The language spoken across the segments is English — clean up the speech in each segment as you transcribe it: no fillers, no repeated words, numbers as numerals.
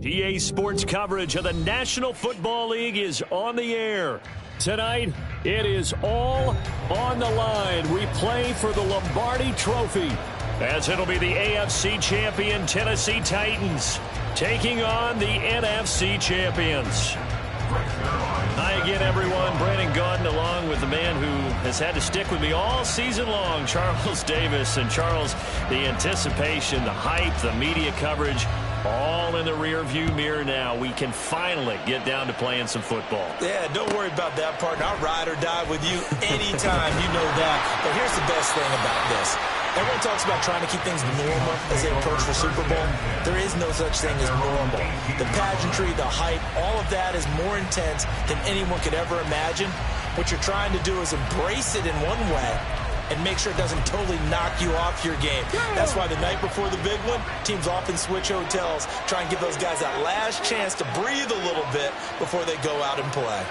PA Sports coverage of the National Football League is on the air. Tonight, it is all on the line. We play for the Lombardi Trophy, as it'll be the AFC champion Tennessee Titans taking on the NFC champions. Hi again, everyone. Brandon Gaudin along with the man who has had to stick with me all season long, Charles Davis. And Charles, the anticipation, the hype, the media coverage, all in the rear-view mirror now. We can finally get down to playing some football. Yeah, don't worry about that, partner. I'll ride or die with you anytime. You know that. But here's the best thing about this. Everyone talks about trying to keep things normal as they approach the Super Bowl. There is no such thing as normal. The pageantry, the hype, all of that is more intense than anyone could ever imagine. What you're trying to do is embrace it in one way and make sure it doesn't totally knock you off your game. That's why the night before the big one, teams often switch hotels, try and give those guys that last chance to breathe a little bit before they go out and play.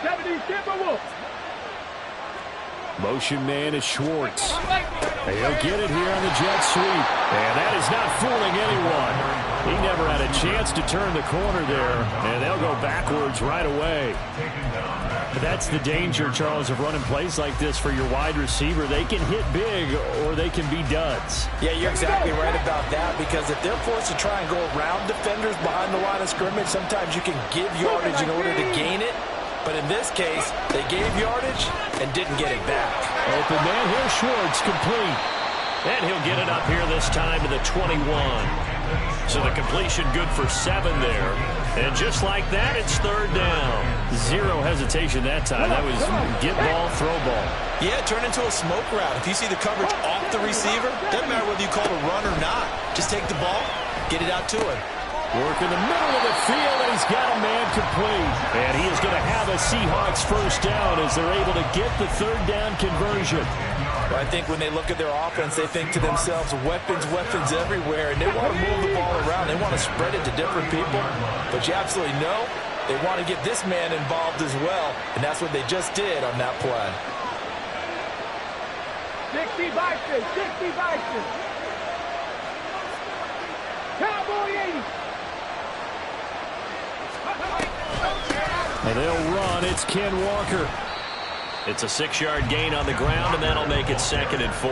70 Super Bowl. Motion man is Schwartz. He'll get it here on the jet sweep. And that is not fooling anyone. He never had a chance to turn the corner there. And they'll go backwards right away. But that's the danger, Charles, of running plays like this for your wide receiver. They can hit big or they can be duds. Yeah, you're exactly right about that, because if they're forced to try and go around defenders behind the line of scrimmage, sometimes you can give yardage in order to gain it. But in this case, they gave yardage and didn't get it back. Open man here, Schwartz, complete. And he'll get it up here this time to the 21. So the completion good for 7 there. And just like that, it's third down. Zero hesitation that time. That was get ball, throw ball. Yeah, turn into a smoke route. If you see the coverage off the receiver, doesn't matter whether you call it a run or not. Just take the ball, get it out to him. Work in the middle of the field, and he's got a man complete. And he is going to have a Seahawks first down as they're able to get the third down conversion. Well, I think when they look at their offense, they think to themselves, weapons, weapons everywhere, and they want to move the ball around. They want to spread it to different people. But you absolutely know they want to get this man involved as well, and that's what they just did on that play. 60 Bison, 60 Bison. Cowboy 80. And they'll run. It's Ken Walker. It's a 6-yard gain on the ground, and that'll make it 2nd and 4.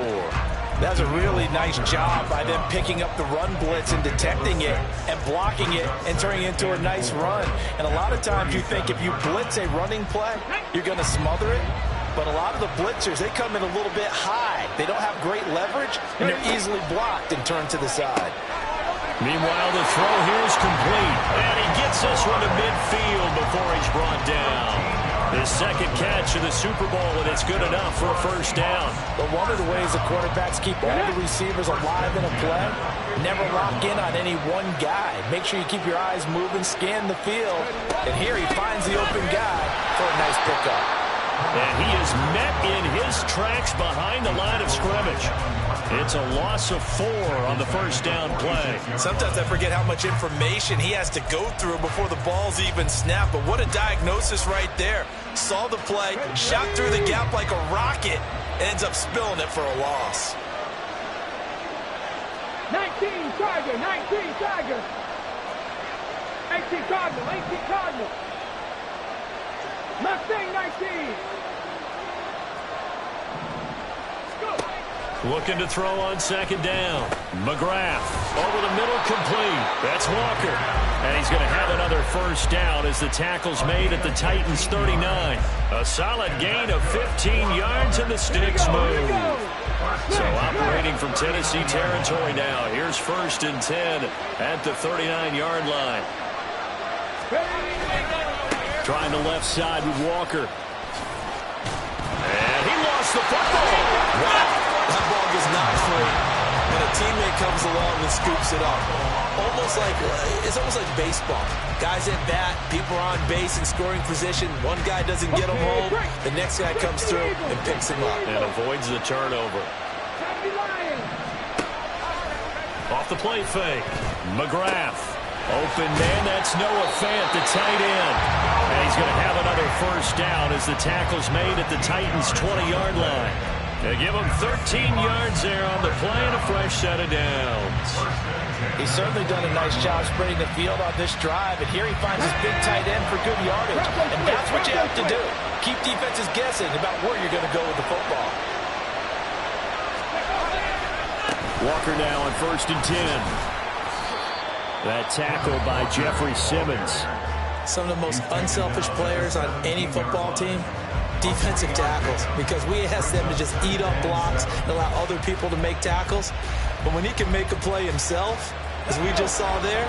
That's a really nice job by them picking up the run blitz and detecting it and blocking it and turning it into a nice run. And a lot of times you think if you blitz a running play, you're going to smother it. But a lot of the blitzers, they come in a little bit high. They don't have great leverage, and they're easily blocked and turned to the side. Meanwhile, the throw here is complete. And he gets this one to midfield before he's brought down. His second catch in the Super Bowl, and it's good enough for a first down. But one of the ways the quarterbacks keep all the receivers alive in a play, never lock in on any one guy. Make sure you keep your eyes moving, scan the field. And here he finds the open guy for a nice pickup. And he is met in his tracks behind the line of scrimmage. It's a loss of 4 on the first down play. Sometimes I forget how much information he has to go through before the ball's even snapped. But what a diagnosis right there. Saw the play, shot through the gap like a rocket, ends up spilling it for a loss. 19 Tiger, 19 Tiger. 18 Cardinal, 18 Cardinal. Mustang 19. Looking to throw on second down. McGrath over the middle, complete. That's Walker. And he's going to have another first down as the tackle's made at the Titans 39. A solid gain of 15 yards and the sticks move. So operating from Tennessee territory now. Here's 1st and 10 at the 39-yard line. Trying the left side with Walker. And he lost the football. Wow. That ball gets knocked free, and a teammate comes along and scoops it up. It's almost like baseball. Guys at bat, people are on base in scoring position. One guy doesn't get him home. The next guy comes through and picks him up. And avoids the turnover. Off the play fake. McGrath. Open man, that's Noah Fant, the tight end. And he's going to have another first down as the tackle's made at the Titans' 20-yard line. They give him 13 yards there on the play and a fresh set of downs. He's certainly done a nice job spreading the field on this drive, and here he finds his big tight end for good yardage. And that's what you have to do. Keep defenses guessing about where you're going to go with the football. Walker now on 1st and 10. That tackle by Jeffrey Simmons. Some of the most unselfish players on any football team, defensive tackles, because we ask them to just eat up blocks and allow other people to make tackles. But when he can make a play himself, as we just saw there,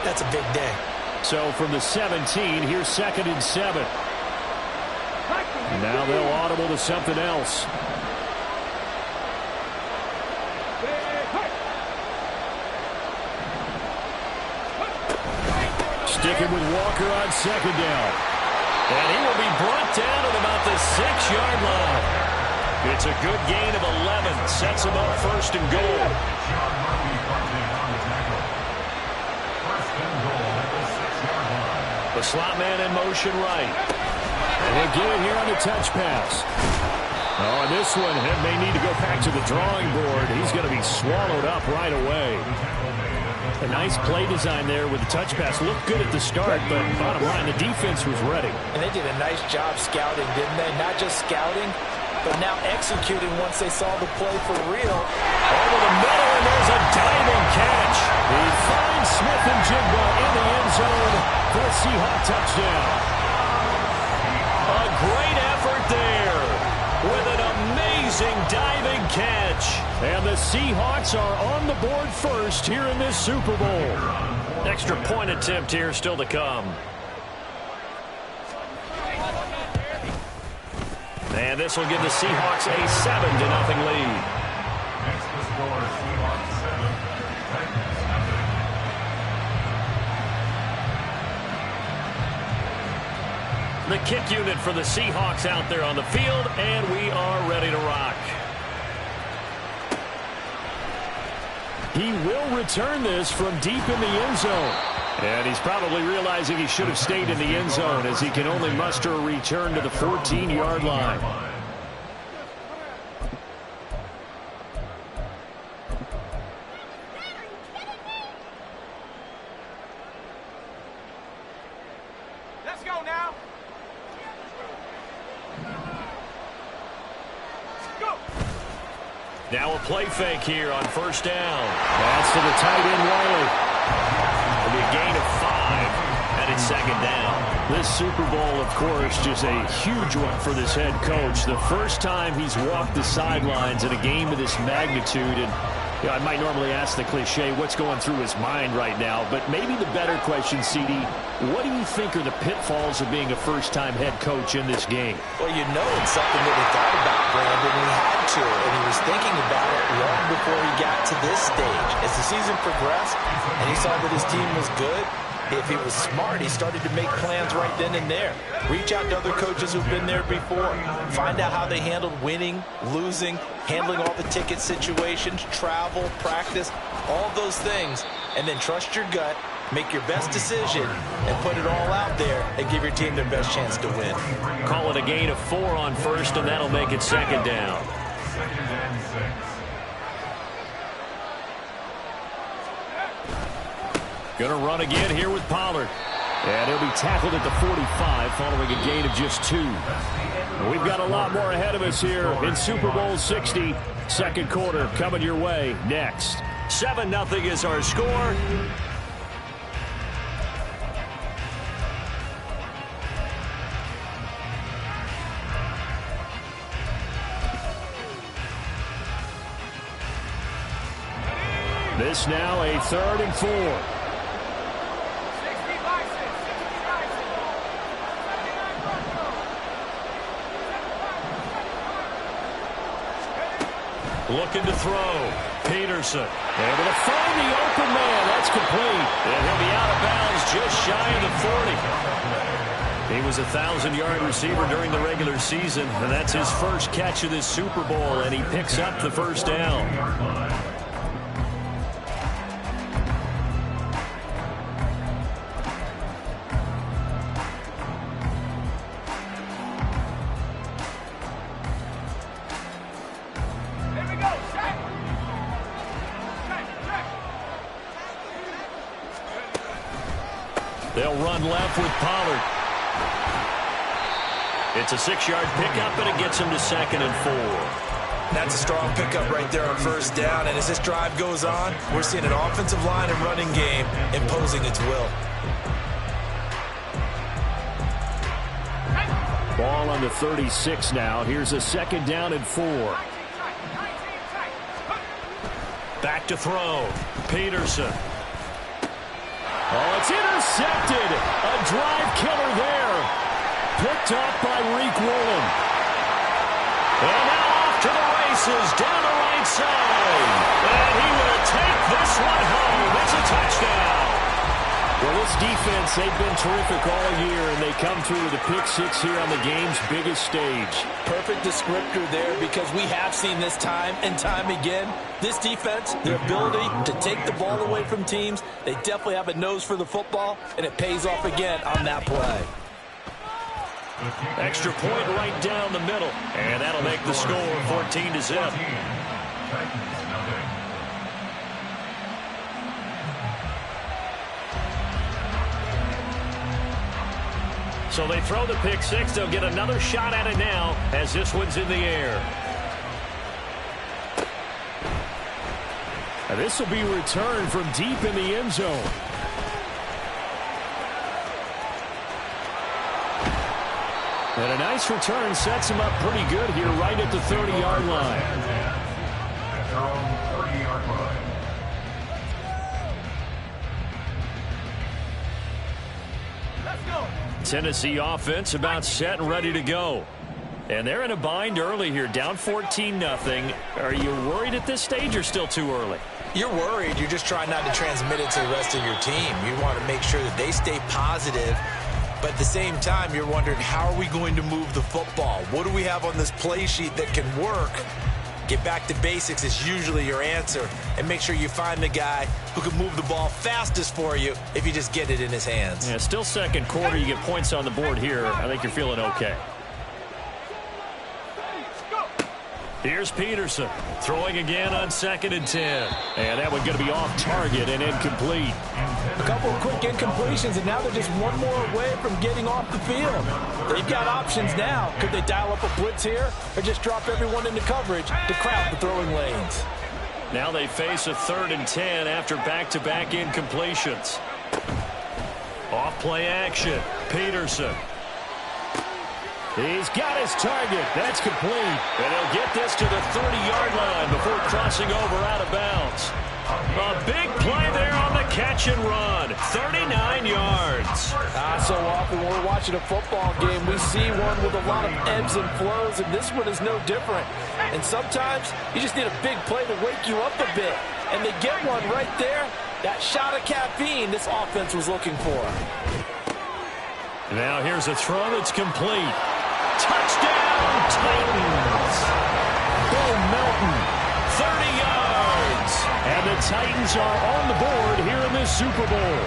that's a big day. So from the 17, here's 2nd and 7. Now they'll audible to something else. Sticking with Walker on 2nd down. And he will be brought down at about the 6-yard line. It's a good gain of 11. Sets him up 1st and goal. The slot man in motion right. And he'll get it here on the touch pass. Oh, and this one may need to go back to the drawing board. He's going to be swallowed up right away. A nice play design there with the touch pass. Looked good at the start, but bottom line, the defense was ready. And they did a nice job scouting, didn't they? Not just scouting, but now executing once they saw the play for real. Over the middle, and there's a diving catch. He finds Smith and Jigba in the end zone for a Seahawk touchdown. A great effort there with an amazing diving catch. And the Seahawks are on the board first here in this Super Bowl. Extra point attempt here still to come. And this will give the Seahawks a 7-0 lead. The kick unit for the Seahawks out there on the field, and we are ready to rock. He will return this from deep in the end zone. And he's probably realizing he should have stayed in the end zone as he can only muster a return to the 14-yard line. Let's go now. Go. Now a play fake here on 1st down. That's to the tight end, Wiley. It'll be a gain of 5, and it's 2nd down. This Super Bowl, of course, just a huge one for this head coach. The first time he's walked the sidelines in a game of this magnitude, and Yeah, I might normally ask the cliche, what's going through his mind right now, but maybe the better question, CD, what do you think are the pitfalls of being a first-time head coach in this game? Well, you know it's something that he thought about, Brandon. He had to, and he was thinking about it long before he got to this stage. As the season progressed and he saw that his team was good, if he was smart, he started to make plans right then and there. Reach out to other coaches who've been there before. Find out how they handled winning, losing, handling all the ticket situations, travel, practice, all those things. And then trust your gut, make your best decision, and put it all out there and give your team their best chance to win. Call it a gain of 4 on first, and that'll make it second down. Going to run again here with Pollard. And he'll be tackled at the 45 following a gain of just 2. We've got a lot more ahead of us here in Super Bowl 60. Second quarter coming your way next. 7-0 is our score. This now a 3rd and 4. Looking to throw. Peterson able to find the open man. That's complete. And he'll be out of bounds just shy of the 40. He was a 1,000-yard receiver during the regular season, and that's his first catch of this Super Bowl, and he picks up the first down. They'll run left with Pollard. It's a 6-yard pickup, and it gets him to 2nd and 4. That's a strong pickup right there on first down. And as this drive goes on, we're seeing an offensive line and running game imposing its will. Ball on the 36 now. Here's a 2nd down and 4. Back to throw. Peterson. Oh, it's intercepted. A drive killer there. Picked up by Reek Woolen. And now off to the races down the right side. And he will take this one home. It's a touchdown. Well, this defense, they've been terrific all year, and they come through with a pick 6 here on the game's biggest stage. Perfect descriptor there, because we have seen this time and time again. This defense, their ability to take the ball away from teams, they definitely have a nose for the football, and it pays off again on that play. Extra point right down the middle, and that'll make the score 14-0. So they throw the pick 6. They'll get another shot at it now as this one's in the air. And this will be returned from deep in the end zone. And a nice return sets him up pretty good here right at the 30-yard line. Tennessee offense about set and ready to go. And they're in a bind early here, down 14-0. Are you worried at this stage or still too early? You're worried. You're just trying not to transmit it to the rest of your team. You want to make sure that they stay positive. But at the same time, you're wondering, how are we going to move the football? What do we have on this play sheet that can work? Get back to basics is usually your answer. And make sure you find the guy who can move the ball fastest for you if you just get it in his hands. Yeah, still second quarter. You get points on the board here. I think you're feeling okay. Here's Peterson throwing again on 2nd and 10. And that one's going to be off target and incomplete. A couple of quick incompletions, and now they're just one more away from getting off the field. They've got options now. Could they dial up a blitz here or just drop everyone into coverage to crowd the throwing lanes? Now they face a 3rd and 10 after back-to-back incompletions. Off play action. Peterson. He's got his target. That's complete. And he'll get this to the 30-yard line before crossing over out of bounds. A big play there on the catch and run. 39 yards. So often when we're watching a football game, we see one with a lot of ebbs and flows, and this one is no different. And sometimes you just need a big play to wake you up a bit. And they get one right there. That shot of caffeine this offense was looking for. Now here's a throw that's complete. Touchdown, Titans. Bo Melton, 30 yards. And the Titans are on the board here in this Super Bowl.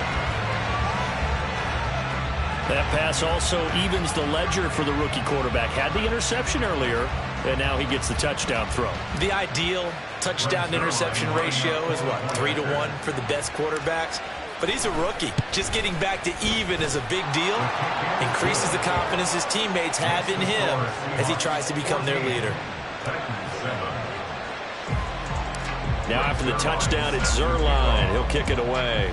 That pass also evens the ledger for the rookie quarterback. Had the interception earlier, and now he gets the touchdown throw. The ideal touchdown-interception ratio is, what, 3-to-1 for the best quarterbacks? But he's a rookie. Just getting back to even is a big deal. Increases the confidence his teammates have in him as he tries to become their leader. Now after the touchdown, it's Zerline. He'll kick it away.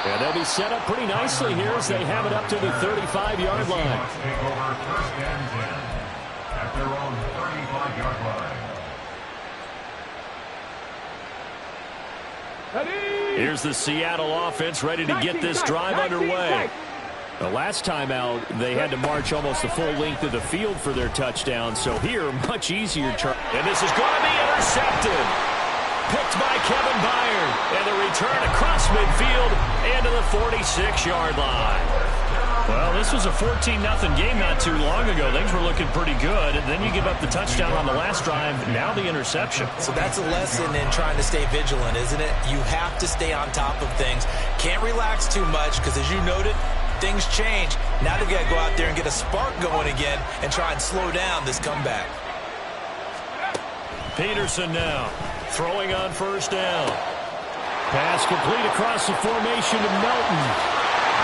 And they'll be set up pretty nicely here as they have it up to the 35-yard line. At their own 35-yard line. Here's the Seattle offense ready to get this drive underway. The last time out, they had to march almost the full length of the field for their touchdown. So here, much easier. And this is going to be intercepted. Picked by Kevin Byard. And the return across midfield into the 46-yard line. Well, this was a 14-0 game not too long ago. Things were looking pretty good. And then you give up the touchdown on the last drive. Now the interception. So that's a lesson in trying to stay vigilant, isn't it? You have to stay on top of things. Can't relax too much because, as you noted, things change. Now they've got to go out there and get a spark going again and try and slow down this comeback. Peterson now throwing on first down. Pass complete across the formation to Melton.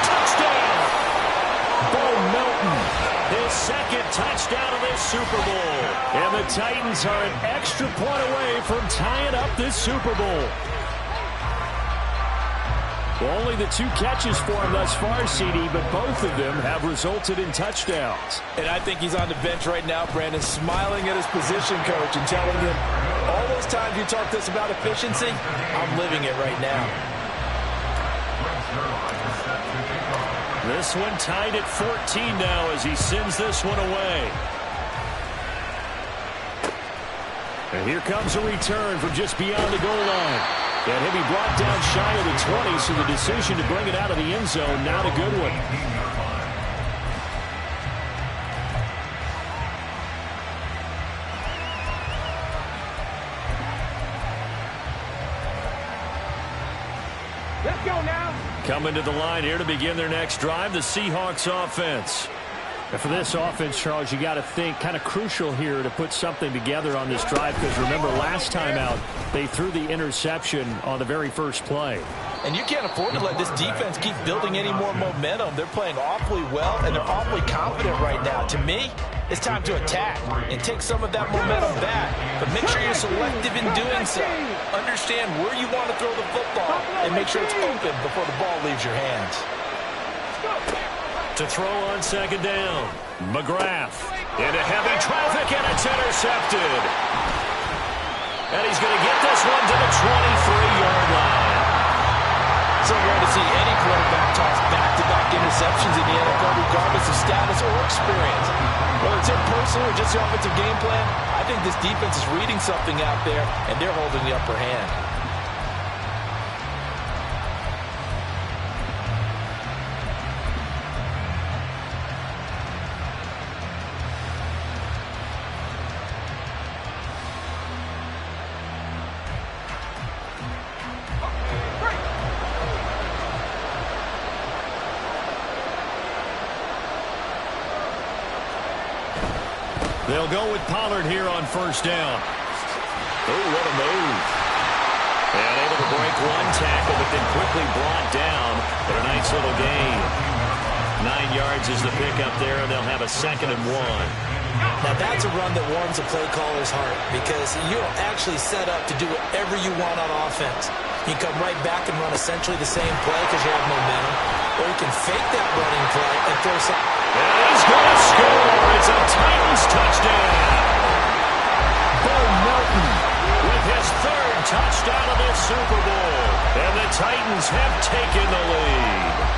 Touchdown! Bo Melton, his second touchdown of this Super Bowl. And the Titans are an extra point away from tying up this Super Bowl. Well, only the 2 catches for him thus far, CD, but both of them have resulted in touchdowns. And I think he's on the bench right now, Brandon, smiling at his position coach and telling him, all those times you talked to us about efficiency, I'm living it right now. This one tied at 14 now as he sends this one away. And here comes a return from just beyond the goal line. And he'll be brought down shy of the 20, so the decision to bring it out of the end zone, not a good one. Let's go now. Coming to the line here to begin their next drive, the Seahawks offense. And for this offense, Charles, you got to think kind of crucial here to put something together on this drive because remember last time out they threw the interception on the very first play. And you can't afford to let this defense keep building any more momentum. They're playing awfully well, and they're awfully confident right now. To me, it's time to attack and take some of that momentum back. But make sure you're selective in doing so. Understand where you want to throw the football and make sure it's open before the ball leaves your hands. To throw on second down, McGrath into heavy traffic, and it's intercepted. And he's going to get this one to the 23-yard line. So rare to see any quarterback toss back-to-back interceptions in the NFL, regardless of status or experience. Whether it's in person or just the offensive game plan, I think this defense is reading something out there, and they're holding the upper hand. They'll go with Pollard here on first down. Oh, what a move. And able to break one tackle, but then quickly brought down. But a nice little gain. 9 yards is the pickup there, and they'll have a 2nd and 1. Now that's That's a run that warms a play caller's heart because you're actually set up to do whatever you want on offense. You can come right back and run essentially the same play because you have momentum, or you can fake that running play and throw some. And he's going to score. It's a Titans touchdown. Bo Martin with his third touchdown of this Super Bowl. And the Titans have taken the lead.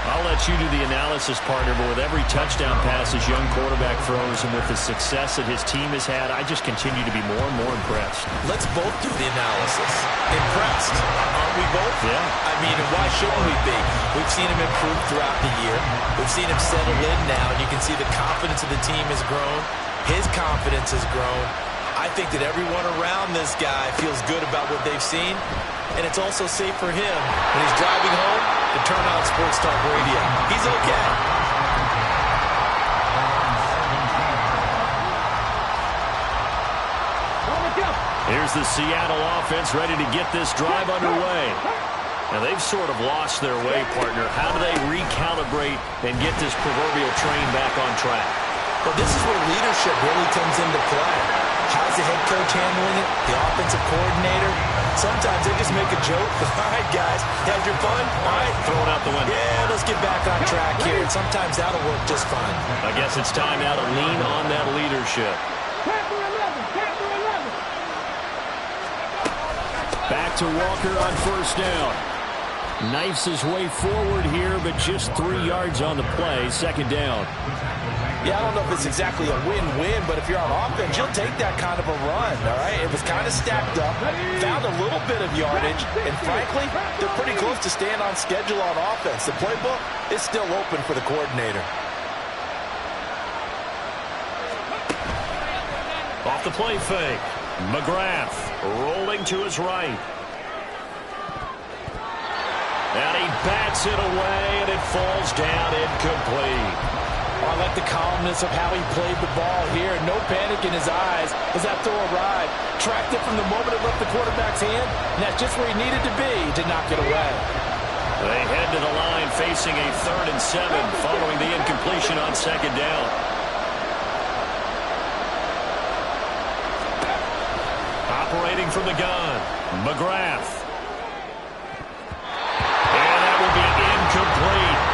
I'll let you do the analysis, partner, but with every touchdown pass his young quarterback throws and with the success that his team has had, I just continue to be more and more impressed. Let's both do the analysis. Impressed, aren't we both? Yeah. I mean, why shouldn't we be? We've seen him improve throughout the year. We've seen him settle in now, and you can see the confidence of the team has grown. His confidence has grown. I think that everyone around this guy feels good about what they've seen, and it's also safe for him when he's driving home to turn on Sports Talk Radio. He's okay. Here's the Seattle offense ready to get this drive underway. Now, they've sort of lost their way, partner. How do they recalibrate and get this proverbial train back on track? Well, this is where leadership really comes into play. How's the head coach handling it? The offensive coordinator? Sometimes they just make a joke. All right, guys, had your fun? All right. Throw it out the window. Yeah, let's get back on track here. And sometimes that'll work just fine. I guess it's time now to lean on that leadership. Back to Walker on first down. Knifes his way forward here, but just 3 yards on the play. Second down. Yeah, I don't know if it's exactly a win-win, but if you're on offense, you'll take that kind of a run, all right? It was kind of stacked up, found a little bit of yardage, and frankly, they're pretty close to staying on schedule on offense. The playbook is still open for the coordinator. Off the play fake. McGrath rolling to his right. And he bats it away, and it falls down incomplete. I like the calmness of how he played the ball here. No panic in his eyes as that throw arrived. Tracked it from the moment it left the quarterback's hand, and that's just where he needed to be to knock it away. They head to the line facing a 3rd and 7 following the incompletion on second down. Operating from the gun, McGrath. And that will be incomplete.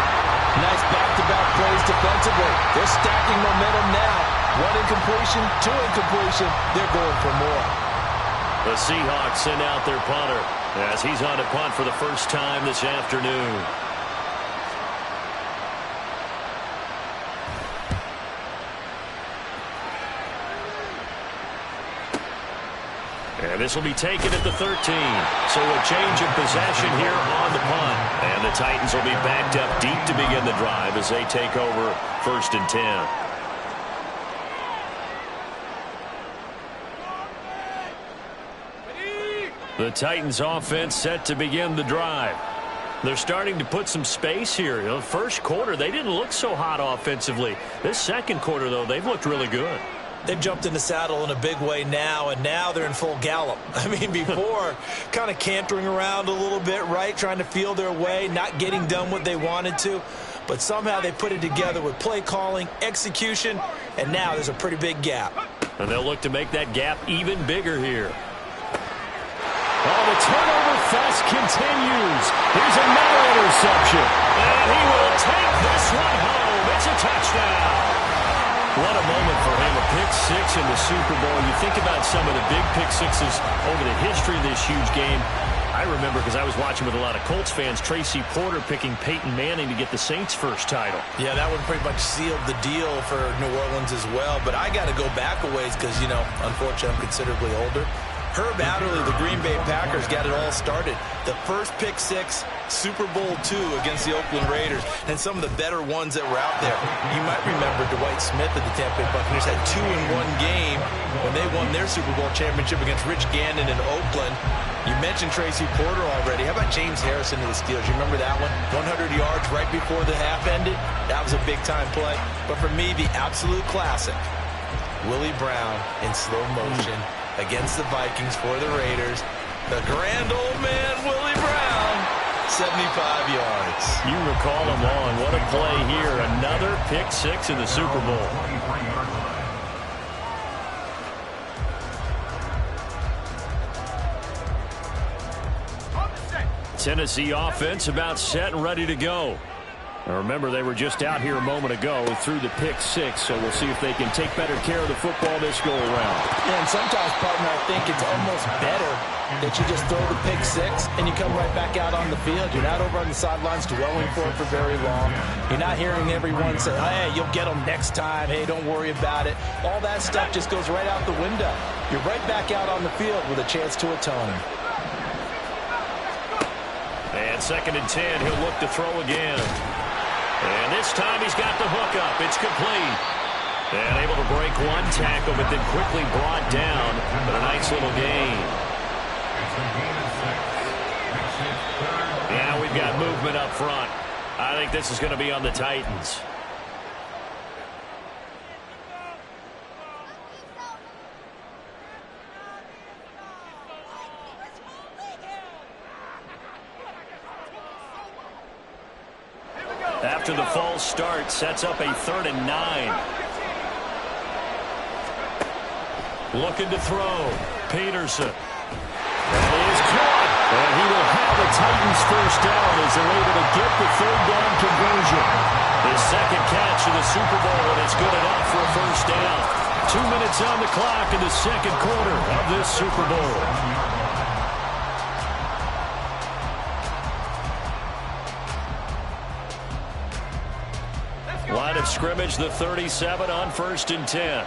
Nice back-to-back plays defensively. They're stacking momentum now. 1 incompletion, 2 incompletion. They're going for more. The Seahawks send out their punter as he's on to punt for the first time this afternoon. And this will be taken at the 13. So a change of possession here on the punt. And the Titans will be backed up deep to begin the drive as they take over 1st and 10. The Titans offense set to begin the drive. They're starting to put some space here. You know, first quarter, they didn't look so hot offensively. This second quarter, though, they've looked really good. They've jumped in the saddle in a big way now, and now they're in full gallop. I mean, before, kind of cantering around a little bit, right, trying to feel their way, not getting done what they wanted to. But somehow they put it together with play calling, execution, and now there's a pretty big gap. And they'll look to make that gap even bigger here. Oh, the turnover fest continues. Here's another interception. And he will take this one home. It's a touchdown. What a moment for him, a pick six in the Super Bowl. You think about some of the big pick sixes over the history of this huge game. I remember, because I was watching with a lot of Colts fans, Tracy Porter picking Peyton Manning to get the Saints' first title. Yeah, that one pretty much sealed the deal for New Orleans as well. But I got to go back a ways because, you know, unfortunately I'm considerably older. Herb Adderley, the Green Bay Packers, got it all started. The first pick six, Super Bowl II against the Oakland Raiders, and some of the better ones that were out there. You might remember Dwight Smith of the Tampa Bay Buccaneers had 2 in one game when they won their Super Bowl championship against Rich Gannon in Oakland. You mentioned Tracy Porter already. How about James Harrison to the Steelers? You remember that one? 100 yards right before the half ended? That was a big-time play. But for me, the absolute classic, Willie Brown in slow motion against the Vikings for the Raiders. The grand old man, Willie Brown. 75 yards. You recall him on. What a play here. Another pick six in the Super Bowl. Tennessee offense about set and ready to go. Now remember, they were just out here a moment ago through the pick six, so we'll see if they can take better care of the football this go around. Yeah, and sometimes, partner, I think it's almost better that you just throw the pick six and you come right back out on the field. You're not over on the sidelines dwelling for it for very long. You're not hearing everyone say, hey, you'll get them next time. Hey, don't worry about it. All that stuff just goes right out the window. You're right back out on the field with a chance to atone. And 2nd and 10, he'll look to throw again. And this time he's got the hook up. It's complete. And able to break one tackle, but then quickly brought down. But a nice little gain. Yeah, we've got movement up front. I think this is going to be on the Titans. After the false start, sets up a 3rd and 9. Looking to throw. Peterson. That is caught. And he will have a Titans first down as they're able to get the 3rd down conversion. His 2nd catch of the Super Bowl, and it's good enough for a first down. 2 minutes on the clock in the 2nd quarter of this Super Bowl. Line of scrimmage, the 37 on 1st and 10.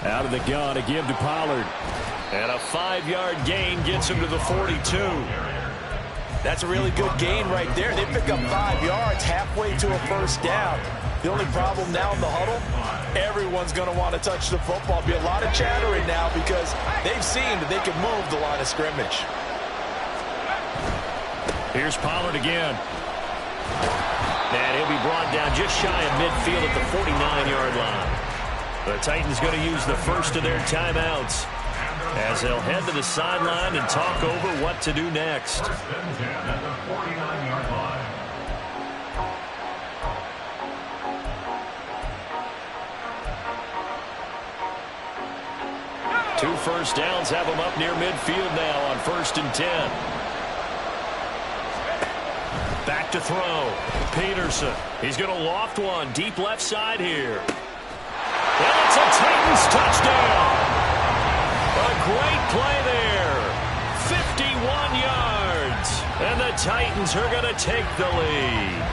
Out of the gun, a give to Pollard. And a 5-yard gain gets him to the 42. That's a really good gain right there. They pick up 5 yards halfway to a first down. The only problem now in the huddle, everyone's going to want to touch the football. Be a lot of chattering now because they've seen that they can move the line of scrimmage. Here's Pollard again. And he'll be brought down just shy of midfield at the 49-yard line. The Titans going to use the first of their timeouts as they'll head to the sideline and talk over what to do next. Two first downs have them up near midfield now on 1st and 10. Back to throw. Peterson. He's going to loft one deep left side here. And it's a Titans touchdown. A great play there. 51 yards. And the Titans are going to take the lead.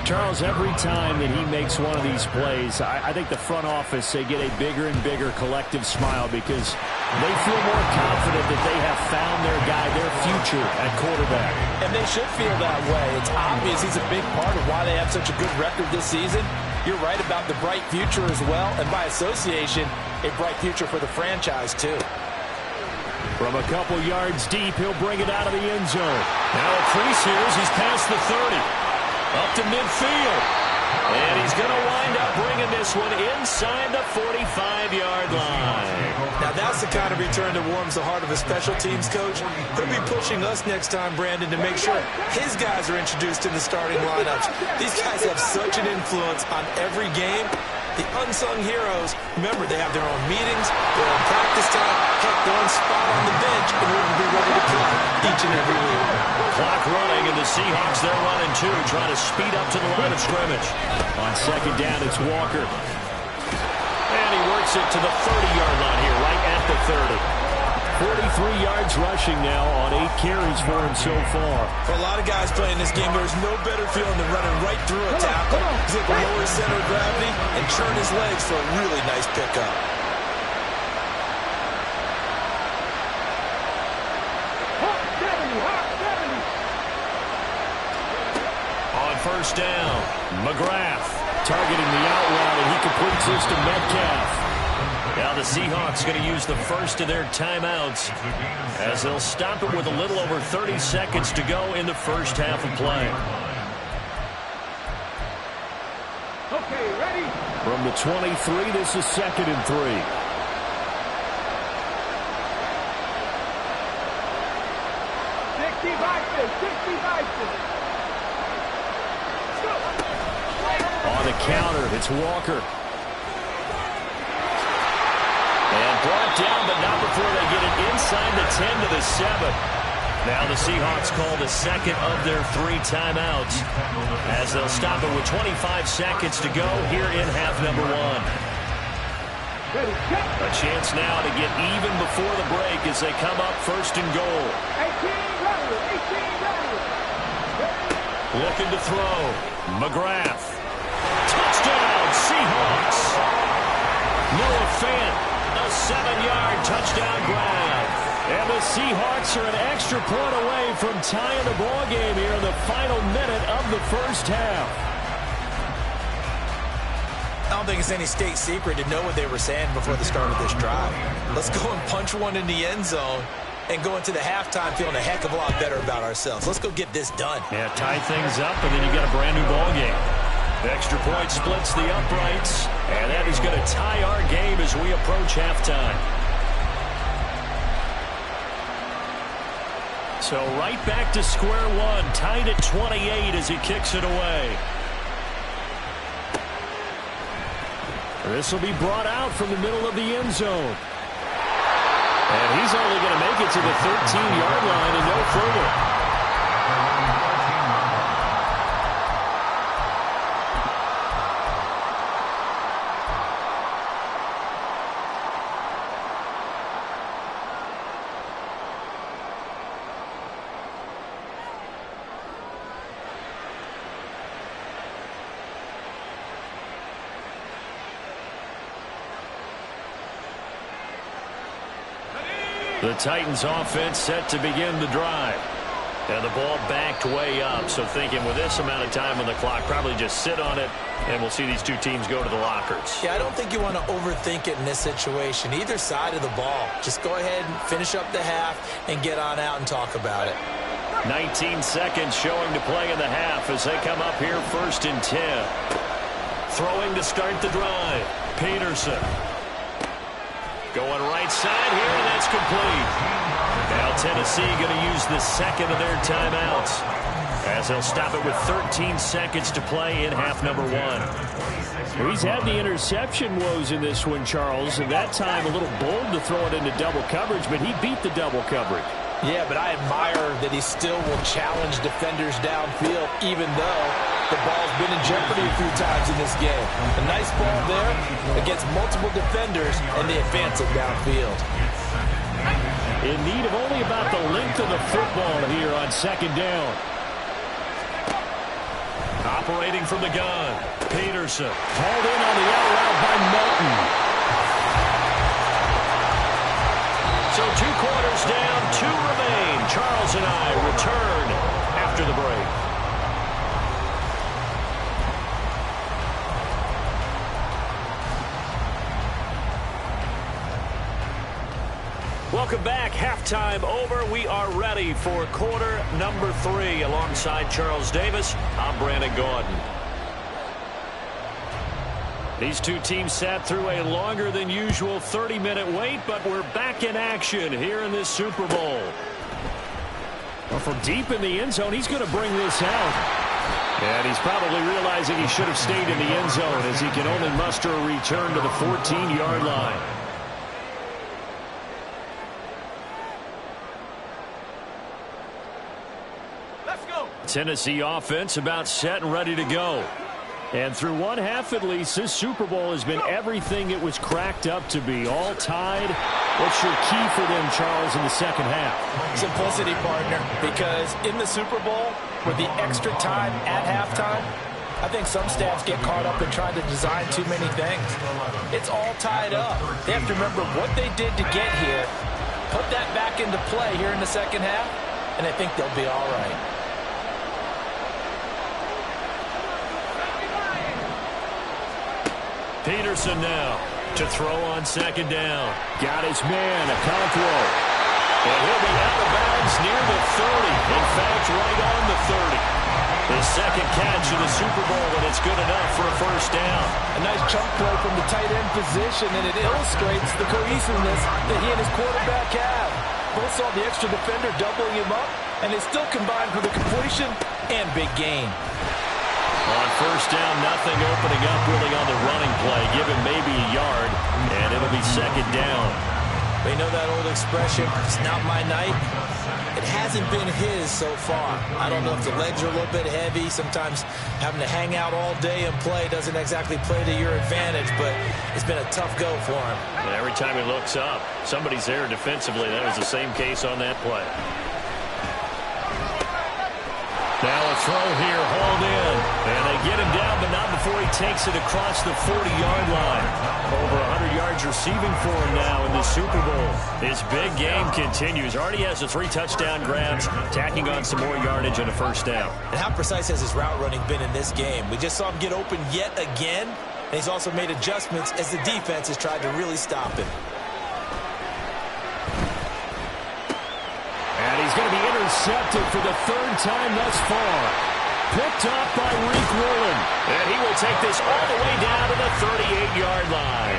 Charles, every time that he makes one of these plays, I think the front office, they get a bigger and bigger collective smile because they feel more confident that they have found their guy, their future at quarterback. And they should feel that way. It's obvious he's a big part of why they have such a good record this season. You're right about the bright future as well, and by association, a bright future for the franchise too. From a couple yards deep, he'll bring it out of the end zone. Now a crease here as he's past the 30. Up to midfield. And he's going to wind up bringing this one inside the 45-yard line. Now that's the kind of return that warms the heart of a special teams coach. He'll be pushing us next time, Brandon, to make sure his guys are introduced in the starting lineups. These guys have such an influence on every game. The unsung heroes, remember, they have their own meetings, their own practice time, heck, their own spot on the bench in order to be ready to play each and every week. Clock running, and the Seahawks, they're running too, trying to speed up to the line of scrimmage. On 2nd down, it's Walker. And he works it to the 30-yard line here, right at the 30. 43 yards rushing now on 8 carries for him so far. For a lot of guys playing this game, there's no better feeling than running right through a tackle. He's able to lower his center of gravity and churn his legs for a really nice pickup. On 1st down, McGrath targeting the out route, and he completes this to Metcalf. Now the Seahawks going to use the first of their timeouts as they'll stop it with a little over 30 seconds to go in the first half of play. Okay, ready? From the 23, this is 2nd and 3. play, 60-90. On the counter, it's Walker. And brought down, but not before they get it inside the 10 to the 7. Now the Seahawks call the second of their 3 timeouts as they'll stop it with 25 seconds to go here in half number 1. A chance now to get even before the break as they come up first and goal. 18 ready. Looking to throw. McGrath. Touchdown, Seahawks. Noah Fant, a 7-yard touchdown grab. And the Seahawks are an extra point away from tying the ball game here in the final minute of the first half. I don't think it's any state secret to know what they were saying before the start of this drive. Let's go and punch one in the end zone and go into the halftime feeling a heck of a lot better about ourselves. Let's go get this done. Yeah, tie things up, and then you get a brand-new ball game. The extra point splits the uprights, and that is going to tie our game as we approach halftime. So right back to square one, tied at 28 as he kicks it away. This will be brought out from the middle of the end zone. And he's only going to make it to the 13-yard line and no further. The Titans offense set to begin the drive. And the ball backed way up. So thinking with this amount of time on the clock, probably just sit on it, and we'll see these two teams go to the lockers. Yeah, I don't think you want to overthink it in this situation. Either side of the ball. Just go ahead and finish up the half and get on out and talk about it. 19 seconds showing to play in the half as they come up here first and 10. Throwing to start the drive. Peterson. Going right side here, and that's complete. Now Tennessee going to use the second of their timeouts as they'll stop it with 13 seconds to play in half number 1. Well, he's had the interception woes in this one, Charles, and that time a little bold to throw it into double coverage, but he beat the double coverage. Yeah, but I admire that he still will challenge defenders downfield, even though the ball's been in jeopardy a few times in this game. A nice ball there against multiple defenders, and they advance it downfield. In need of only about the length of the football here on second down. Operating from the gun, Peterson. Hauled in on the out route by Melton. So 2 quarters down, 2 remain. Charles and I return after the break. Welcome back. Halftime over. We are ready for quarter number 3. Alongside Charles Davis, I'm Brandon Gaudin. These two teams sat through a longer than usual 30-minute wait, but we're back in action here in this Super Bowl. Well, from deep in the end zone, he's going to bring this out. And he's probably realizing he should have stayed in the end zone as he can only muster a return to the 14-yard line. Let's go. Tennessee offense about set and ready to go. And through one half at least, this Super Bowl has been everything it was cracked up to be. All tied. What's your key for them, Charles, in the second half? Simplicity, partner, because in the Super Bowl, with the extra time at halftime, I think some staffs get caught up in trying to design too many things. It's all tied up. They have to remember what they did to get here, put that back into play here in the second half, and I think they'll be all right. Peterson now to throw on second down. Got his man, Okonkwo. And he'll be out of bounds near the 30. In fact, right on the 30. His second catch in the Super Bowl, and it's good enough for a first down. A nice chunk play from the tight end position, and it illustrates the cohesiveness that he and his quarterback have. Both saw the extra defender doubling him up, and they still combined for the completion and big gain. On first down, nothing opening up really on the running play. Give him maybe a yard, and it'll be second down. They know that old expression, it's not my night. It hasn't been his so far. I don't know if the legs are a little bit heavy. Sometimes having to hang out all day and play doesn't exactly play to your advantage, but it's been a tough go for him. And every time he looks up, somebody's there defensively. That was the same case on that play. Now a throw here, hauled in. And they get him down, but not before he takes it across the 40-yard line. Over 100 yards receiving for him now in the Super Bowl. His big game continues. Already has the 3 touchdown grabs, tacking on some more yardage and a first down. And how precise has his route running been in this game? We just saw him get open yet again. And he's also made adjustments as the defense has tried to really stop him. And he's going to be intercepted for the 3rd time thus far. Picked up by Reek Woolen. And he will take this all the way down to the 38-yard line.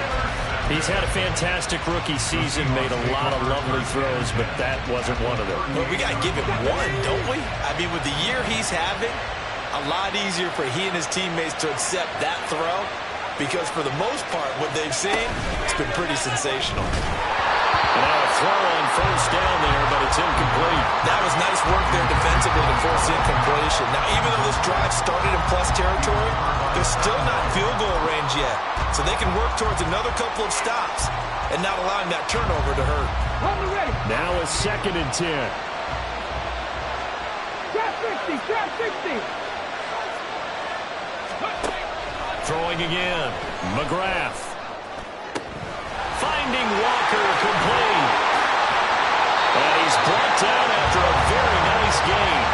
He's had a fantastic rookie season, made a lot of lovely throws, but that wasn't one of them. Well, we got to give him one, don't we? I mean, with the year he's having, a lot easier for he and his teammates to accept that throw, because for the most part, what they've seen, it's been pretty sensational. Now a throw on first down there, but it's incomplete. That was nice work there defensively to force incompletion. Now, even though this drive started in plus territory, they're still not field goal range yet. So they can work towards another couple of stops and not allowing that turnover to hurt. Now a 2nd and 10. Trap 60, trap 60. Throwing again. McGrath. Finding Walker, complete. And he's brought down after a very nice gain.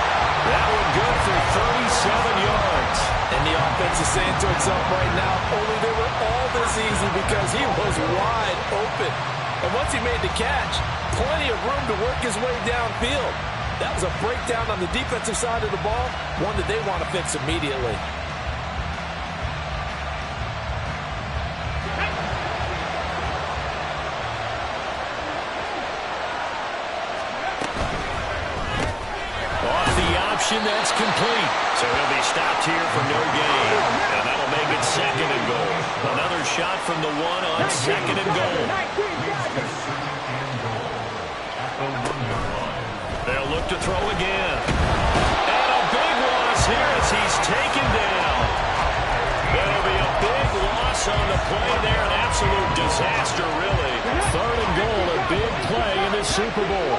That one good for 37 yards. And the offense is saying to itself right now, only they were all this easy because he was wide open. And once he made the catch, plenty of room to work his way downfield. That was a breakdown on the defensive side of the ball, one that they want to fix immediately. That's complete. So he'll be stopped here for no gain. And that'll make it 2nd and goal. Another shot from the 1 on 2nd and goal. They'll look to throw again. And a big loss here as he's taken down. That'll be a big loss on the play there. An absolute disaster, really. 3rd and goal, a big play in the Super Bowl.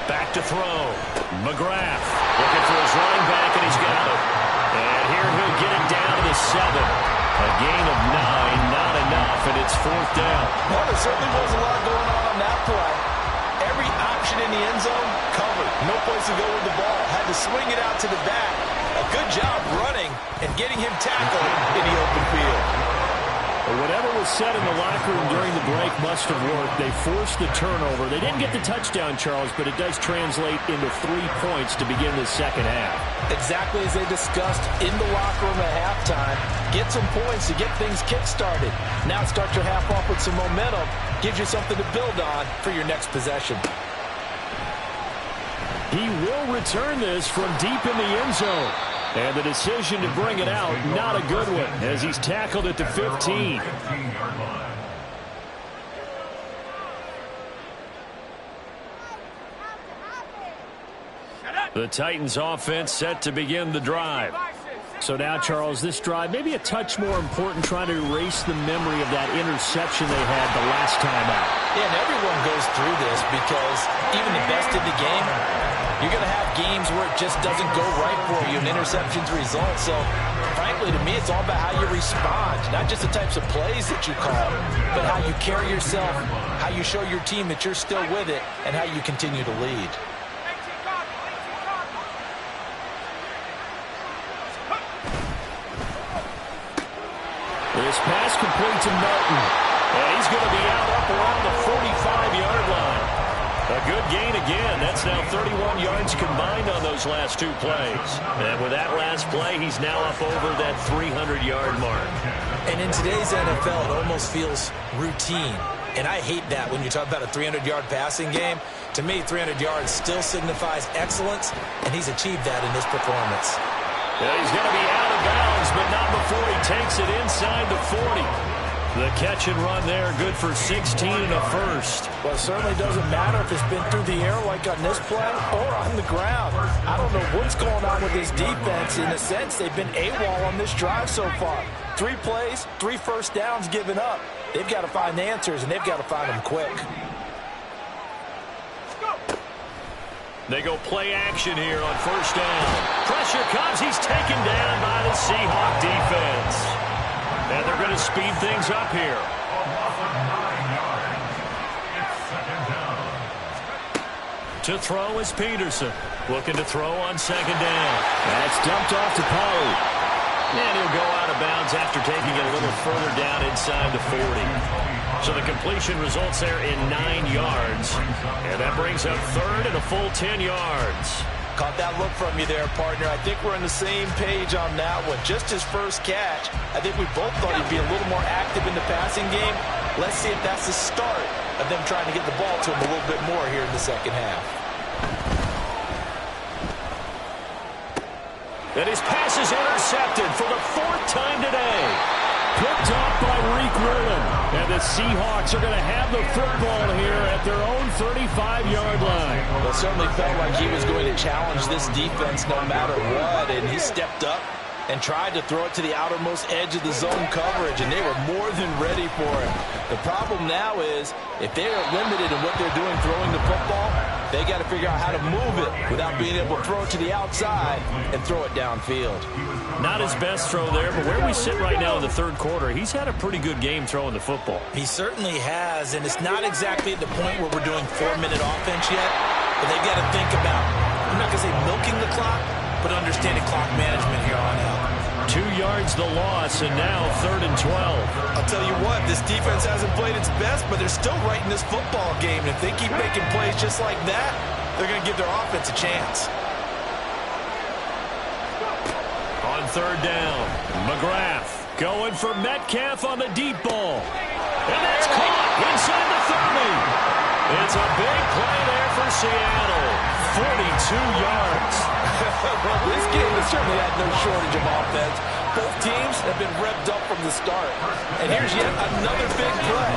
Back to throw. McGrath looking for his running back, and he's got it. And here he'll get it down to the 7. A gain of 9, not enough, and it's 4th down. Well, there certainly was a lot going on that play. Every option in the end zone covered. No place to go with the ball. Had to swing it out to the back. A good job running and getting him tackled in the open field. Whatever was said in the locker room during the break must have worked. They forced the turnover. They didn't get the touchdown, Charles, but it does translate into 3 points to begin the second half. Exactly as they discussed in the locker room at halftime. Get some points to get things kick-started. Now start your half off with some momentum. Gives you something to build on for your next possession. He will return this from deep in the end zone. And the decision to bring it out, not a good one, as he's tackled at the 15. The Titans offense set to begin the drive. So now, Charles, this drive maybe a touch more important, trying to erase the memory of that interception they had the last time out. Yeah, and everyone goes through this because even the best in the game, you're going to have games where it just doesn't go right for you, and interceptions result. So, frankly, to me, it's all about how you respond, not just the types of plays that you call, but how you carry yourself, how you show your team that you're still with it, and how you continue to lead. This pass complete to Melton. And he's going to be out up around the 45-yard line. A good gain again. That's now 31 yards combined on those last 2 plays. And with that last play, he's now up over that 300-yard mark. And in today's NFL, it almost feels routine. And I hate that when you talk about a 300-yard passing game. To me, 300 yards still signifies excellence, and he's achieved that in this performance. Yeah, he's going to be out of bounds, but not before he takes it inside the 40. The catch and run there, good for 16 and a first. Well, it certainly doesn't matter if it's been through the air like on this play or on the ground. I don't know what's going on with this defense. In a sense, they've been AWOL on this drive so far. 3 plays, 3 first downs given up. They've got to find the answers, and they've got to find them quick. They go play action here on first down. Pressure comes. He's taken down by the Seahawk defense. And they're going to speed things up here. To throw is Peterson. Looking to throw on second down. That's dumped off to Pollard. And he'll go out of bounds after taking it a little further down inside the 40. So the completion results there in 9 yards. And that brings up third and a full 10 yards. Caught that look from you there, partner. I think we're on the same page on that one. Just his first catch, I think we both thought he'd be a little more active in the passing game. Let's see if that's the start of them trying to get the ball to him a little bit more here in the second half. And his pass is intercepted for the 4th time today. Picked off by Reek Woolen. And the Seahawks are going to have the football here at their own 35-yard line. Well, it certainly felt like he was going to challenge this defense no matter what, and he stepped up and tried to throw it to the outermost edge of the zone coverage, and they were more than ready for it. The problem now is if they are limited in what they're doing throwing the football, they got to figure out how to move it without being able to throw it to the outside and throw it downfield. Not his best throw there, but where we sit right now in the 3rd quarter, he's had a pretty good game throwing the football. He certainly has, and it's not exactly at the point where we're doing 4-minute offense yet, but they've got to think about, I'm not going to say milking the clock, but understanding clock management here on out. 2 yards the loss, and now 3rd and 12. I'll tell you what, this defense hasn't played its best, but they're still right in this football game. And if they keep making plays just like that, they're going to give their offense a chance. On 3rd down, McGrath going for Metcalf on the deep ball. And that's caught inside the 30. It's a big play there for Seattle. 42 yards. Well, this game has certainly had no shortage of offense. Both teams have been revved up from the start. And here's yet another big play.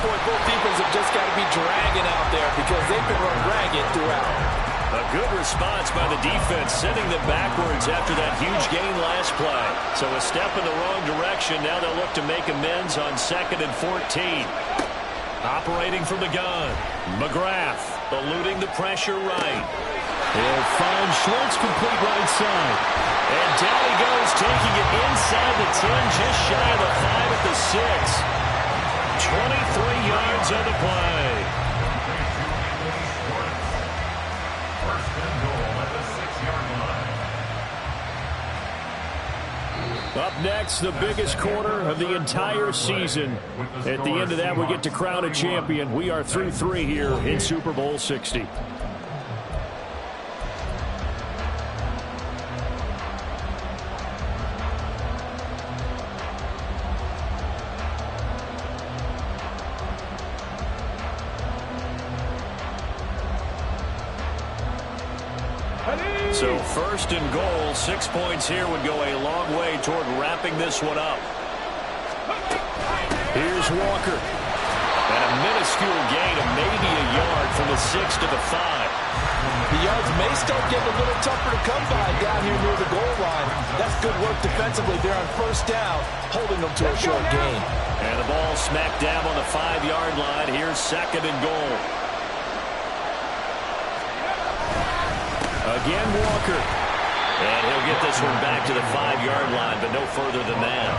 Boy, both defenses have just got to be dragging out there because they've been run ragged throughout. A good response by the defense, sending them backwards after that huge gain last play. So a step in the wrong direction. Now they'll look to make amends on 2nd and 14. Operating from the gun, McGrath eluding the pressure right. He'll find Schwartz complete right side. And down he goes, taking it inside the 10, just shy of the 5 at the 6. 23 yards on the play. Up next, the biggest quarter of the entire season. At the end of that, we get to crown a champion. We are through 3 here in Super Bowl 60. So 1st and goal, 6 points here would go a long way toward wrapping this one up. Here's Walker. And a minuscule gain of maybe a yard from the 6 to the 5. The yards may start getting a little tougher to come by down here near the goal line. That's good work defensively there on 1st down, holding them to a short gain. And the ball smack dab on the 5-yard line. Here's 2nd and goal. Again, Walker. And he'll get this one back to the 5-yard line, but no further than that.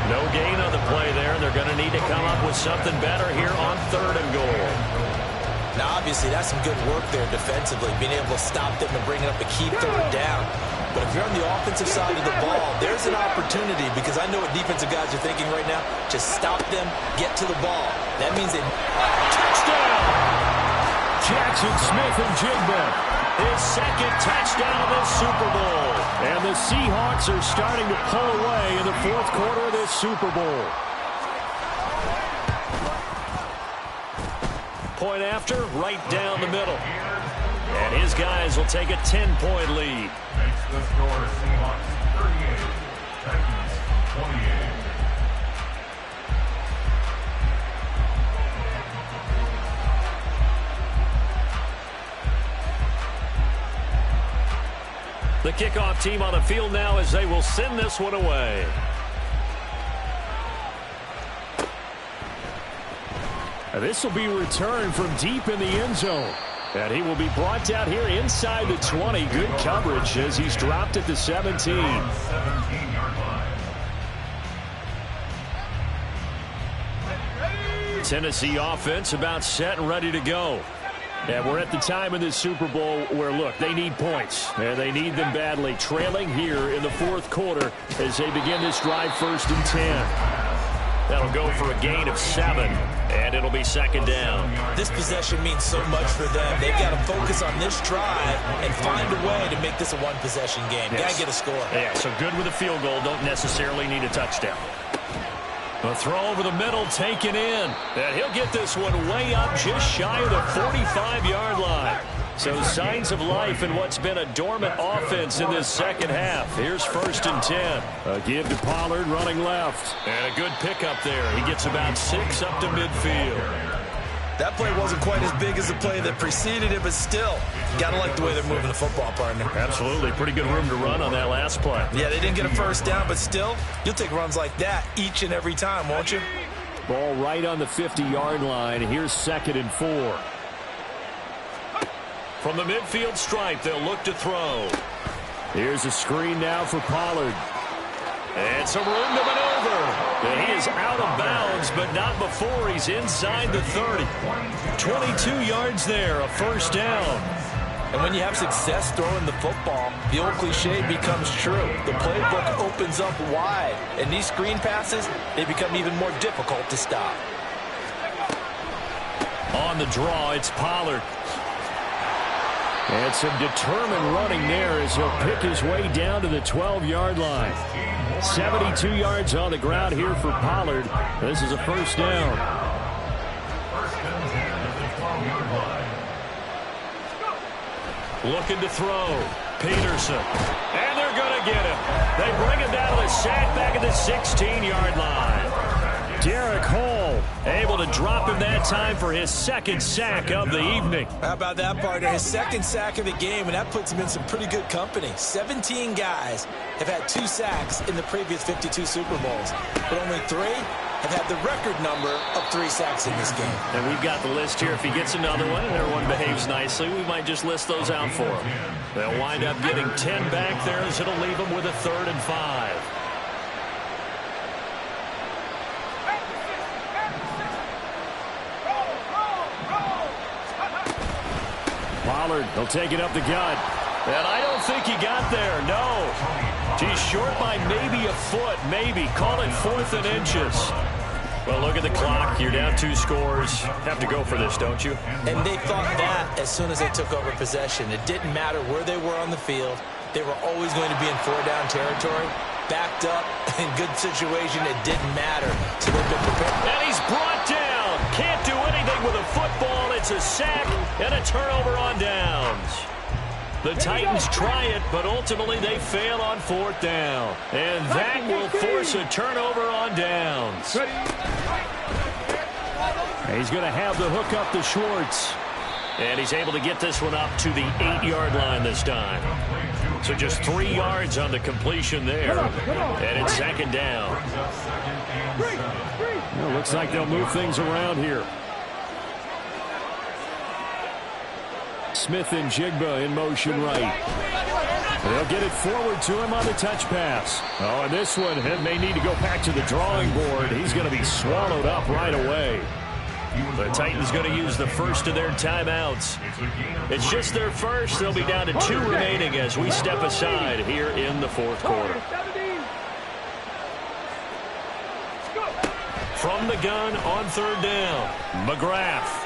No gain on the play there. They're going to need to come up with something better here on 3rd and goal. Now, obviously, that's some good work there defensively, being able to stop them and bring it up a key 3rd down. But if you're on the offensive side of the ball, there's an opportunity, because I know what defensive guys are thinking right now. Just stop them, get to the ball. That means they... Touchdown! Jackson Smith-Njigba. His second touchdown of this Super Bowl. And the Seahawks are starting to pull away in the fourth quarter of this Super Bowl. Point after, right down the middle. And his guys will take a 10-point lead. Next, the score, Seahawks 38, Titans 28. The kickoff team on the field now as they will send this one away. This will be returned from deep in the end zone. And he will be brought down here inside the 20. Good coverage as he's dropped at the 17. Tennessee offense about set and ready to go. And we're at the time in this Super Bowl where, look, they need points. And they need them badly. Trailing here in the fourth quarter as they begin this drive 1st and 10. That'll go for a gain of 7. And it'll be second down. This possession means so much for them. They've got to focus on this drive and find a way to make this a one-possession game. Yes. Got to get a score. Yeah, so good with a field goal. Don't necessarily need a touchdown. The throw over the middle taken in. And he'll get this one way up just shy of the 45-yard line. So signs of life in what's been a dormant offense in this second half. Here's 1st and 10. A give to Pollard running left. And a good pickup there. He gets about 6 up to midfield. That play wasn't quite as big as the play that preceded it, but still, got to like the way they're moving the football, partner. Absolutely. Pretty good room to run on that last play. Yeah, they didn't get a first down, but still, you'll take runs like that each and every time, won't you? Ball right on the 50-yard line. Here's 2nd and 4. From the midfield stripe, they'll look to throw. Here's a screen now for Pollard. And some room to maneuver. And he is out of bounds, but not before he's inside the 30. 22 yards there, a first down. And when you have success throwing the football, the old cliche becomes true. The playbook opens up wide. And these screen passes, they become even more difficult to stop. On the draw, it's Pollard. And some determined running there as he'll pick his way down to the 12-yard line. 72 yards on the ground here for Pollard. This is a first down. Looking to throw. Peterson. And they're going to get him. They bring him down to the sack back at the 16-yard line. Derek Hall able to drop him that time for his 2nd sack of the evening. How about that, partner? His 2nd sack of the game, and that puts him in some pretty good company. 17 guys have had 2 sacks in the previous 52 Super Bowls, but only 3 have had the record number of 3 sacks in this game. And we've got the list here. If he gets another one and everyone behaves nicely, we might just list those out for him. They'll wind up getting 10 back there as it'll leave them with a 3rd and 5. Pollard, he'll take it up the gut. And I don't think he got there, no. He's short by maybe a foot, maybe. Call it 4th and inches. Well, look at the clock. You're down 2 scores. Have to go for this, don't you? And they thought that as soon as they took over possession. It didn't matter where they were on the field. They were always going to be in 4-down territory. Backed up, in good situation, it didn't matter. So they've been prepared. And he's brought down. Can't do anything with a football. It's a sack and a turnover on downs. The Titans try it, but ultimately they fail on 4th down. And that will force a turnover on downs. He's going to have the hook up to Schwartz. And he's able to get this one up to the 8-yard line this time. So just 3 yards on the completion there. And it's 2nd down. Well, looks like they'll move things around here. Smith-Njigba in motion right. They'll get it forward to him on the touch pass. Oh, and this one may need to go back to the drawing board. He's going to be swallowed up right away. The Titans going to use the first of their timeouts. It's just their first. They'll be down to 2 remaining as we step aside here in the 4th quarter. From the gun on 3rd down, McGrath.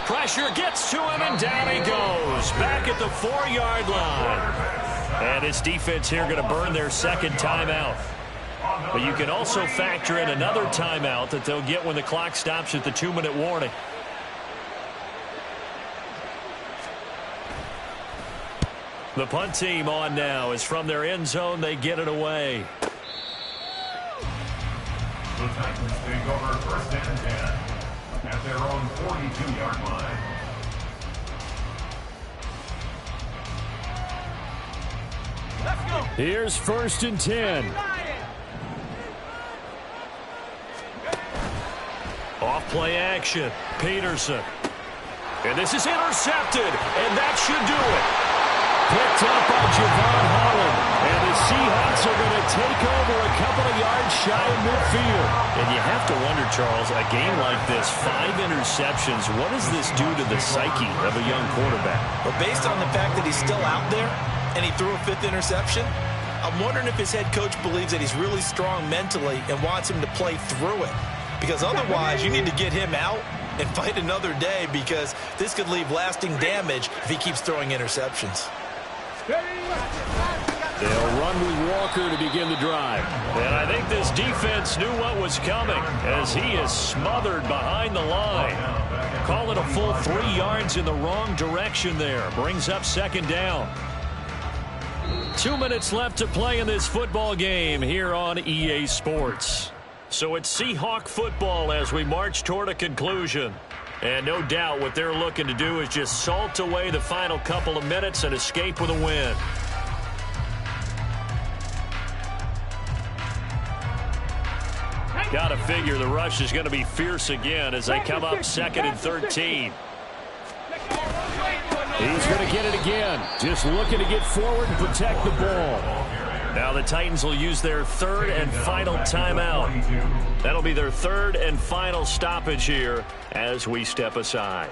Pressure gets to him, and down he goes. Back at the 4-yard line. And his defense here going to burn their second timeout. But you can also factor in another timeout that they'll get when the clock stops at the 2-minute warning. The punt team on now is from their end zone. They get it away. The Titans take over 1st and 10 at their own 42-yard line. Let's go. Here's 1st and 10. Off play action. Peterson. And this is intercepted. And that should do it. Picked up by Javon Holland. And the Seahawks are going to take over a couple of yards shy of midfield. And you have to wonder, Charles, a game like this, 5 interceptions, what does this do to the psyche of a young quarterback? But based on the fact that he's still out there and he threw a 5th interception, I'm wondering if his head coach believes that he's really strong mentally and wants him to play through it. Because otherwise, you need to get him out and fight another day, because this could leave lasting damage if he keeps throwing interceptions. They'll run with Walker to begin the drive. And I think this defense knew what was coming as he is smothered behind the line. Call it a full 3 yards in the wrong direction there. Brings up 2nd down. 2 minutes left to play in this football game here on EA Sports. So it's Seahawk football as we march toward a conclusion. And no doubt what they're looking to do is just salt away the final couple of minutes and escape with a win. Got to figure the rush is going to be fierce again as they come up 2nd and 13. He's going to get it again. Just looking to get forward and protect the ball. Now the Titans will use their 3rd and final timeout. That'll be their 3rd and final stoppage here as we step aside.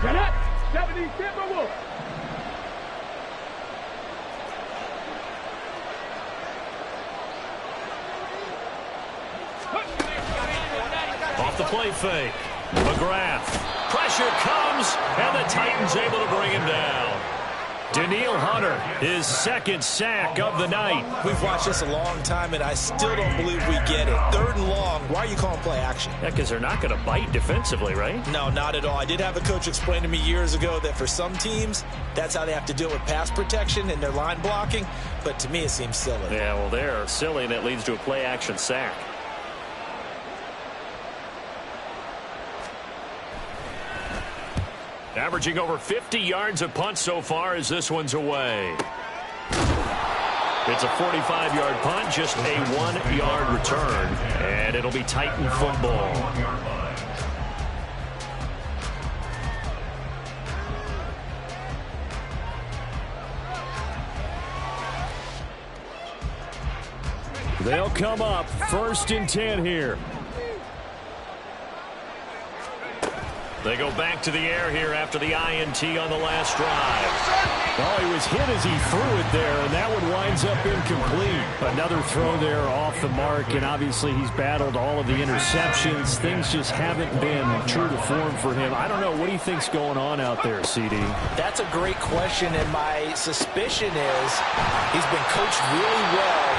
Get up. 70 Super Bowl. Off the play fake. McGrath. Pressure comes, and the Titans able to bring him down. Daniil Hunter, his 2nd sack of the night. We've watched this a long time, and I still don't believe we get it. 3rd and long. Why are you calling play action? Yeah, because they're not going to bite defensively, right? No, not at all. I did have a coach explain to me years ago that for some teams, that's how they have to deal with pass protection and their line blocking. But to me, it seems silly. Yeah, well, they're silly, and it leads to a play action sack. Averaging over 50 yards a punt so far as this one's away. It's a 45-yard punt, just a 1-yard return, and it'll be Titan football. They'll come up 1st and 10 here. They go back to the air here after the INT on the last drive. Oh, he was hit as he threw it there, and that one winds up incomplete. Another throw there off the mark, and obviously he's battled all of the interceptions. Things just haven't been true to form for him. I don't know. What do you think's going on out there, CD? That's a great question, and my suspicion is he's been coached really well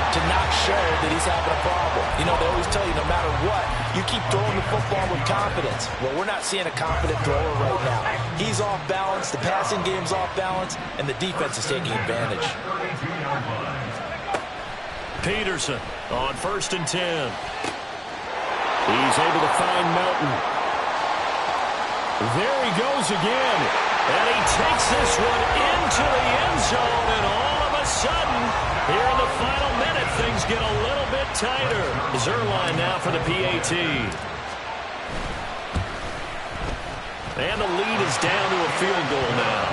to not show that he's having a problem. You know, they always tell you no matter what, you keep throwing the football with confidence. Well, we're not seeing a confident thrower right now. He's off balance, the passing game's off balance, and the defense is taking advantage. Peterson on 1st and 10. He's able to find Melton. There he goes again. And he takes this one into the end zone, and all of a sudden, here in the final minute, things get a little bit tighter. Zerline now for the PAT. And the lead is down to a field goal now.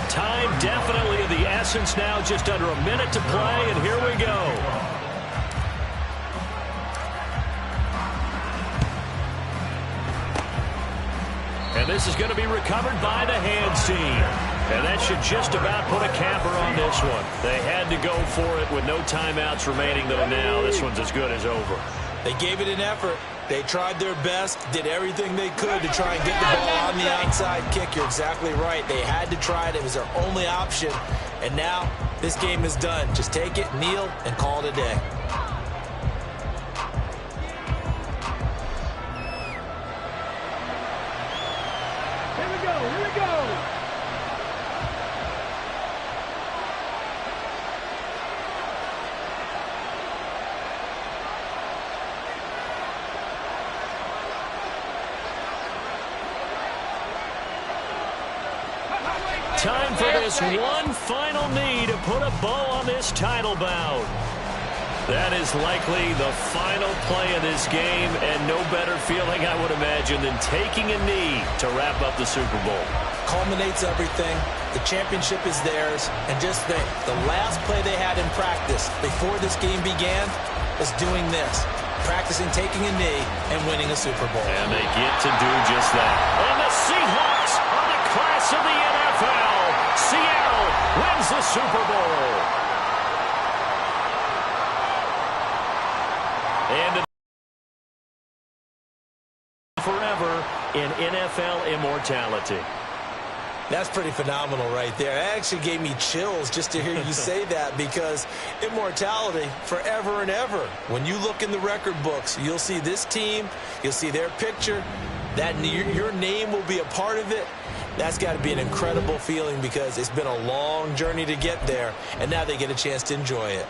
Time definitely of the essence now, just under a minute to play, and here we go. And this is going to be recovered by the hands team. And that should just about put a capper on this one. They had to go for it with no timeouts remaining, though now this one's as good as over. They gave it an effort. They tried their best, did everything they could to try and get the ball on the onside kick. You're exactly right. They had to try it. It was their only option. And now this game is done. Just take it, kneel, and call it a day. Here we go, here we go. Time for this one final knee to put a bow on this title bout. That is likely the final play of this game, and no better feeling, I would imagine, than taking a knee to wrap up the Super Bowl. Culminates everything. The championship is theirs. And just think, the last play they had in practice before this game began was doing this, practicing taking a knee and winning a Super Bowl. And they get to do just that. And the Seahawks are the class of the NFL. Seattle wins the Super Bowl. And forever in NFL immortality. That's pretty phenomenal right there. It actually gave me chills just to hear you say that, because immortality forever and ever. When you look in the record books, you'll see this team, you'll see their picture, that your name will be a part of it. That's got to be an incredible feeling, because it's been a long journey to get there, and now they get a chance to enjoy it.